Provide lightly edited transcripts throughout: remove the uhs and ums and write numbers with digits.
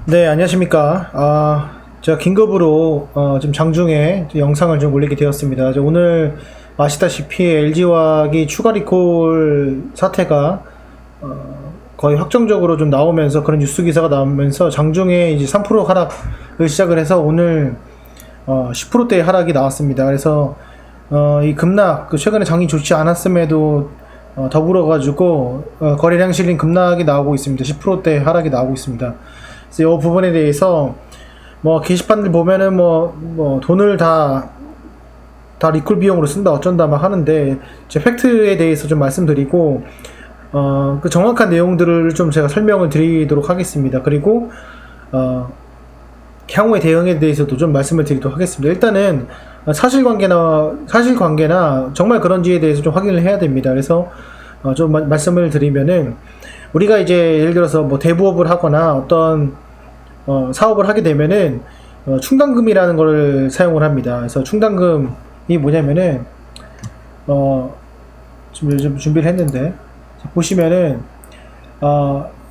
네, 안녕하십니까. 제가 긴급으로 지금 장중에 영상을 좀 올리게 되었습니다. 오늘 아시다시피 LG화학이 추가 리콜 사태가 거의 확정적으로 좀 나오면서 그런 뉴스 기사가 나오면서 장중에 이제 3% 하락을 시작을 해서 오늘 10%대의 하락이 나왔습니다. 그래서 이 급락, 최근에 장이 좋지 않았음에도 더불어 가지고 거래량 실린 급락이 나오고 있습니다. 10%대 하락이 나오고 있습니다. 그래서 이 부분에 대해서 게시판들 보면은 돈을 다 리콜 비용으로 쓴다 어쩐다 막 하는데, 제 팩트에 대해서 좀 말씀드리고 그 정확한 내용들을 좀 제가 설명을 드리도록 하겠습니다. 그리고 향후의 대응에 대해서도 좀 말씀을 드리도록 하겠습니다. 일단은 사실관계나 정말 그런지에 대해서 좀 확인을 해야 됩니다. 그래서 좀 말씀을 드리면은, 우리가 이제 예를 들어서 대부업을 하거나 어떤 사업을 하게 되면은 충당금이라는 걸 사용을 합니다. 그래서 충당금이 뭐냐면은 좀 준비를 했는데, 보시면은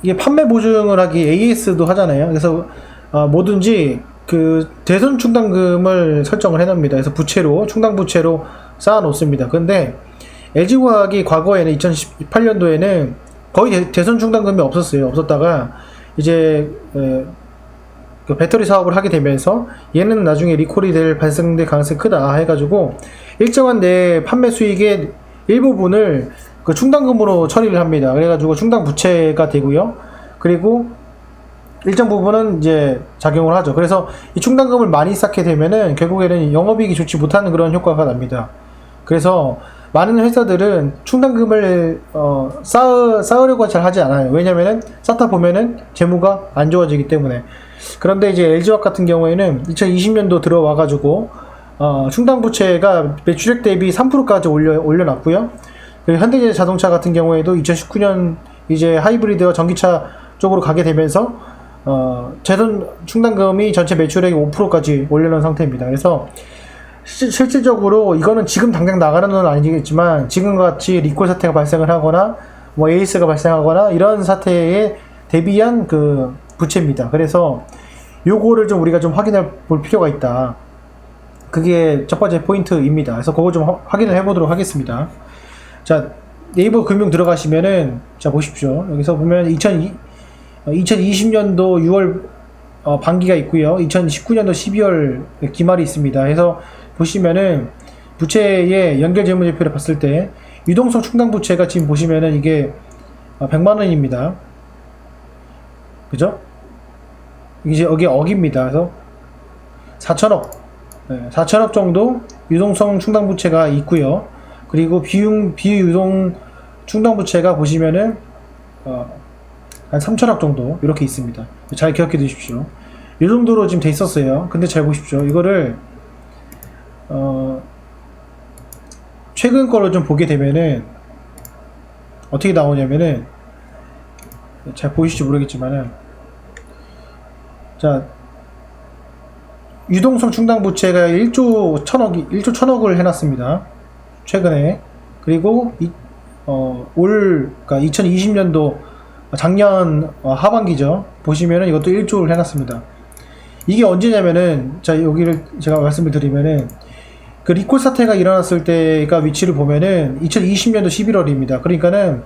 이게 판매 보증을 하기 AS도 하잖아요. 그래서 뭐든지 그 대손 충당금을 설정을 해놓습니다. 그래서 충당 부채로 쌓아 놓습니다. 근데 LG화학이 과거에는 2018년도에는 거의 대손 충당금이 없었다가 이제 그 배터리 사업을 하게 되면서 얘는 나중에 리콜이 발생될 가능성이 크다 해가지고 일정한 내 판매 수익의 일부분을 그 충당금으로 처리를 합니다. 그래가지고 충당 부채가 되고요. 그리고 일정 부분은 이제 작용을 하죠. 그래서 이 충당금을 많이 쌓게 되면은 결국에는 영업이익이 좋지 못하는 그런 효과가 납니다. 그래서 많은 회사들은 충당금을 쌓으려고 잘 하지 않아요. 왜냐면은 쌓다 보면은 재무가 안 좋아지기 때문에. 그런데 이제 LG화학 같은 경우에는 2020년도 들어와가지고 충당부채가 매출액 대비 3%까지 올려놨고요. 그리고 현대자동차 같은 경우에도 2019년 이제 하이브리드와 전기차 쪽으로 가게 되면서 재선 충당금이 전체 매출액의 5%까지 올려놓은 상태입니다. 그래서 실질적으로 이거는 지금 당장 나가는 건 아니겠지만, 지금과 같이 리콜 사태가 발생을 하거나 AS가 발생하거나 이런 사태에 대비한 그 부채입니다. 그래서 요거를 좀 우리가 좀 확인해 볼 필요가 있다. 그게 첫 번째 포인트입니다. 그래서 그거 좀 확인을 해 보도록 하겠습니다. 자, 네이버 금융 들어가시면은, 자, 보십시오. 여기서 보면 2020년도 6월 반기가 있고요. 2019년도 12월 기말이 있습니다. 그래서 보시면은 부채의 연결 재무제표를 봤을 때 유동성 충당 부채가 지금 보시면은 이게 100만 원입니다. 그죠? 이제 여기 억입니다. 그래서 4천억, 4천억 정도 유동성 충당 부채가 있고요. 그리고 비유동 충당 부채가 보시면은 한 3천억 정도 이렇게 있습니다. 잘 기억해 두십시오. 이 정도로 지금 돼 있었어요. 근데 잘 보십시오. 이거를 최근 거를 좀 보게 되면은 어떻게 나오냐면은, 잘 보이실지 모르겠지만은, 자, 유동성 충당 부채가 1조 1000억을 해놨습니다. 최근에. 그리고 그러니까 2020년도 작년 하반기죠. 보시면은 이것도 1조를 해놨습니다. 이게 언제냐면은, 자, 여기를 제가 말씀을 드리면은, 그 리콜 사태가 일어났을 때가 위치를 보면은 2020년도 11월입니다. 그러니까는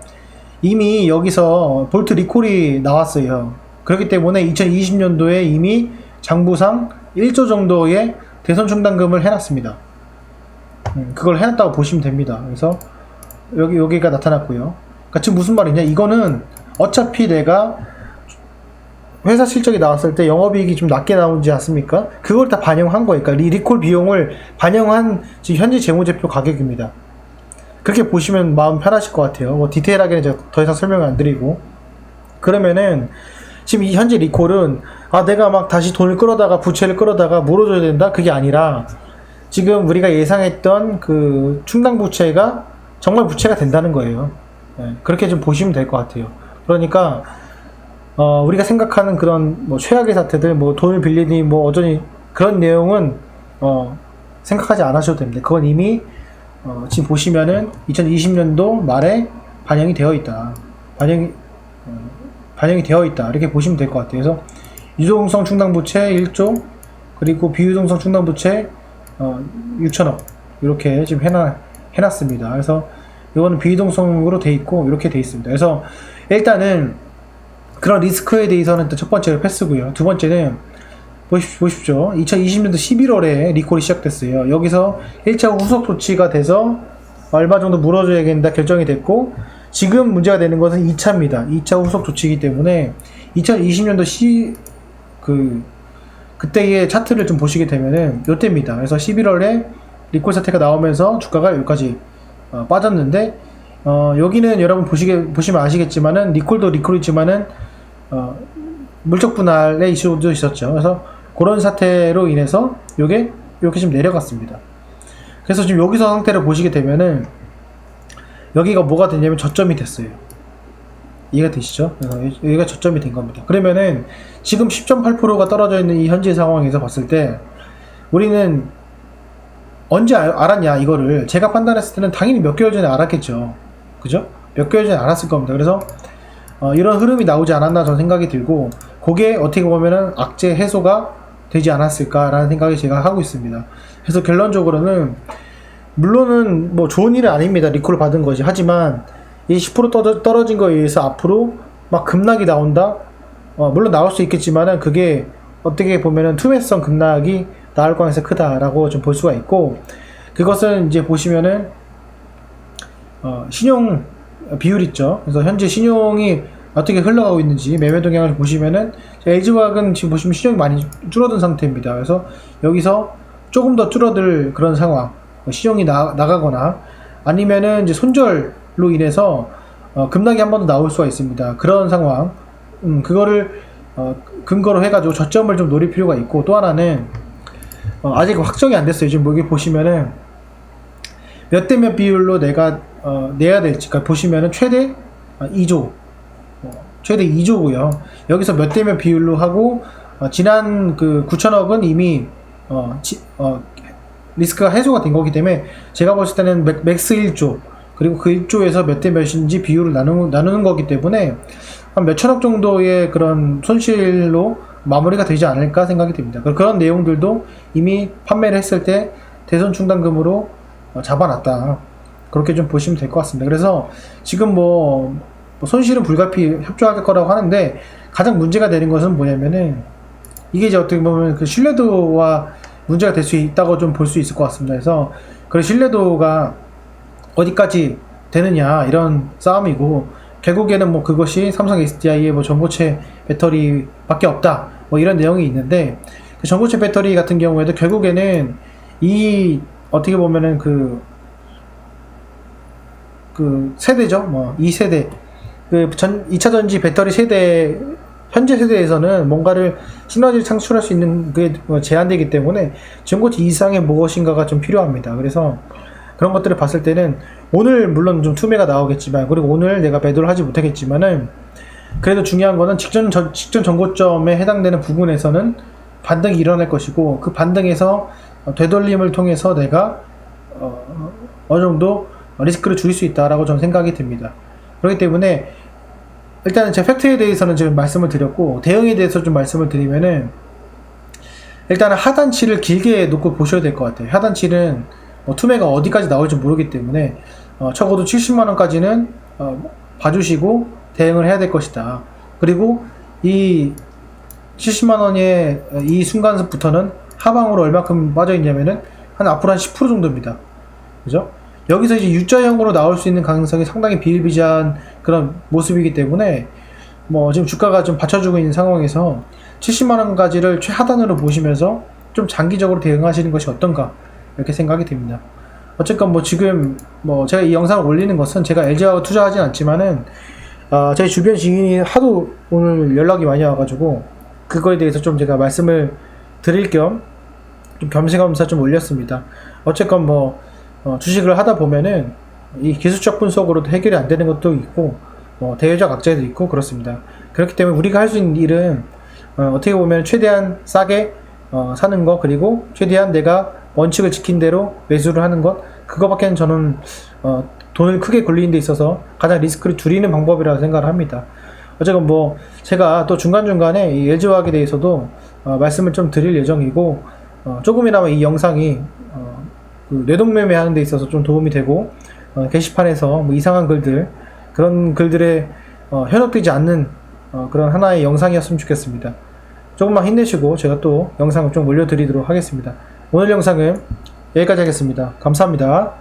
이미 여기서 볼트 리콜이 나왔어요. 그렇기 때문에 2020년도에 이미 장부상 1조 정도의 대손 충당금을 해놨습니다. 그걸 해놨다고 보시면 됩니다. 그래서 여기가 나타났고요. 그러니까 지금 무슨 말이냐? 이거는 어차피 내가 회사 실적이 나왔을 때 영업이익이 좀 낮게 나오지 않습니까? 그걸 다 반영한 거니까, 그러니까 리콜 비용을 반영한 지금 현재 재무제표 가격입니다. 그렇게 보시면 마음 편하실 것 같아요. 디테일하게는 제가 더 이상 설명을 안 드리고. 그러면은 지금 이 현재 리콜은 내가 막 다시 돈을 끌어다가 부채를 끌어다가 물어줘야 된다? 그게 아니라 지금 우리가 예상했던 그 충당 부채가 정말 부채가 된다는 거예요. 그렇게 좀 보시면 될 것 같아요. 그러니까 우리가 생각하는 그런 최악의 사태들, 돈을 빌리니 어쩌니 그런 내용은 생각하지 않으셔도 됩니다. 그건 이미 지금 보시면은 2020년도 말에 반영이 되어 있다. 반영이 되어 있다. 이렇게 보시면 될 것 같아요. 그래서 유동성 충당부채 1조, 그리고 비유동성 충당부채 6천억 이렇게 지금 해놨습니다. 그래서 이거는 비유동성으로 돼 있고 이렇게 돼 있습니다. 그래서 일단은 그런 리스크에 대해서는 첫 번째로 패스고요. 두 번째는 보십시오. 2020년도 11월에 리콜이 시작됐어요. 여기서 1차 후속 조치가 돼서 얼마 정도 물어줘야 된다 결정이 됐고, 지금 문제가 되는 것은 2차입니다. 2차 후속 조치이기 때문에 2020년도 그때의 차트를 좀 보시게 되면은 요때입니다. 그래서 11월에 리콜 사태가 나오면서 주가가 여기까지 빠졌는데, 여기는 여러분 보시면 아시겠지만은 리콜도 리콜이지만은 물적 분할의 이슈도 있었죠. 그래서 그런 사태로 인해서 요게 이렇게 좀 내려갔습니다. 그래서 지금 여기서 상태를 보시게 되면은 여기가 뭐가 됐냐면 저점이 됐어요. 이해가 되시죠? 여기가 저점이 된 겁니다. 그러면은 지금 10.8%가 떨어져 있는 이 현재 상황에서 봤을 때 우리는 언제 알았냐 이거를 제가 판단했을 때는 당연히 몇 개월 전에 알았겠죠. 그죠? 몇 개월 전에 알았을 겁니다. 그래서 이런 흐름이 나오지 않았나 저는 생각이 들고, 그게 어떻게 보면은 악재 해소가 되지 않았을까라는 생각이 제가 하고 있습니다. 그래서 결론적으로는 물론은 뭐 좋은 일은 아닙니다. 리콜을 받은 거지. 하지만 이 10% 떨어진 거에 의해서 앞으로 막 급락이 나온다? 물론 나올 수 있겠지만은 그게 어떻게 보면은 투매성 급락이 나올 가능성이 크다라고 좀 볼 수가 있고, 그것은 이제 보시면은 신용 비율 있죠. 그래서 현재 신용이 어떻게 흘러가고 있는지 매매 동향을 보시면은 LG화학은 지금 보시면 신용이 많이 줄어든 상태입니다. 그래서 여기서 조금 더 줄어들 그런 상황, 신용이 나가거나 아니면은 이제 손절로 인해서 급락이 한 번 더 나올 수가 있습니다. 그런 상황, 그거를 근거로 해가지고 저점을 좀 노릴 필요가 있고, 또 하나는 아직 확정이 안 됐어요. 지금 여기 보시면은 몇 대 몇 비율로 내가 내야 될지, 그러니까 보시면은 최대 2조, 최대 2조고요. 여기서 몇 대 몇 비율로 하고, 지난 그 9천억은 이미 리스크가 해소가 된 거기 때문에 제가 봤을 때는 맥스 1조, 그리고 그 1조에서 몇 대 몇인지 비율을 나누는 거기 때문에 한 몇천억 정도의 그런 손실로 마무리가 되지 않을까 생각이 됩니다. 그런 내용들도 이미 판매를 했을 때 대손 충당금으로 잡아놨다, 그렇게 좀 보시면 될 것 같습니다. 그래서 지금 뭐 손실은 불가피 협조할 거라고 하는데, 가장 문제가 되는 것은 뭐냐면은 이게 이제 어떻게 보면 그 신뢰도와 문제가 될 수 있다고 좀 볼 수 있을 것 같습니다. 그래서 그 신뢰도가 어디까지 되느냐 이런 싸움이고, 결국에는 뭐 그것이 삼성 SDI의 뭐 전고체 배터리밖에 없다 뭐 이런 내용이 있는데, 그 전고체 배터리 같은 경우에도 결국에는 이 어떻게 보면은 그 세대죠. 뭐 2세대 그 2차전지 배터리 세대, 현재 세대에서는 뭔가를 시너지를 창출할 수 있는 그게 제한되기 때문에 전고체 이상의 무엇인가가 좀 필요합니다. 그래서 그런 것들을 봤을 때는 오늘 물론 좀 투매가 나오겠지만, 그리고 오늘 내가 매도를 하지 못하겠지만은, 그래도 중요한 거는 직전 전고점에 해당되는 부분에서는 반등이 일어날 것이고, 그 반등에서 되돌림을 통해서 내가 어느 정도 리스크를 줄일 수 있다라고 저는 생각이 듭니다. 그렇기 때문에 일단은 제 팩트에 대해서는 지금 말씀을 드렸고, 대응에 대해서 좀 말씀을 드리면은, 일단은 하단치를 길게 놓고 보셔야 될 것 같아요. 하단치는 투매가 어디까지 나올지 모르기 때문에 적어도 70만원까지는 봐주시고 대응을 해야 될 것이다. 그리고 이 70만원의 이 순간부터는 하방으로 얼마큼 빠져있냐면은 앞으로 한 10% 정도입니다. 그죠? 여기서 이제 U자형으로 나올 수 있는 가능성이 상당히 비일비재한 그런 모습이기 때문에, 뭐 지금 주가가 좀 받쳐주고 있는 상황에서 70만원까지를 최하단으로 보시면서 좀 장기적으로 대응하시는 것이 어떤가, 이렇게 생각이 됩니다. 어쨌건 뭐 지금 뭐 제가 이 영상을 올리는 것은 제가 LG화학에 투자하진 않지만은 제 주변 지인이 하도 오늘 연락이 많이 와가지고 그거에 대해서 좀 제가 말씀을 드릴 겸 좀 겸사겸사 좀 올렸습니다. 어쨌건 뭐 주식을 하다 보면은 이 기술적 분석으로도 해결이 안 되는 것도 있고, 대외적 악재도 있고 그렇습니다. 그렇기 때문에 우리가 할 수 있는 일은 어떻게 보면 최대한 싸게 사는 거, 그리고 최대한 내가 원칙을 지킨 대로 매수를 하는 것, 그거밖에는 저는 돈을 크게 굴리는 데 있어서 가장 리스크를 줄이는 방법이라고 생각을 합니다. 어쨌건 뭐 제가 또 중간중간에 이 LG화학에 대해서도 말씀을 좀 드릴 예정이고, 조금이나마 이 영상이 그 뇌동매매 하는 데 있어서 좀 도움이 되고, 게시판에서 뭐 이상한 글들, 그런 글들에 현혹되지 않는 그런 하나의 영상이었으면 좋겠습니다. 조금만 힘내시고 제가 또 영상을 좀 올려드리도록 하겠습니다. 오늘 영상은 여기까지 하겠습니다. 감사합니다.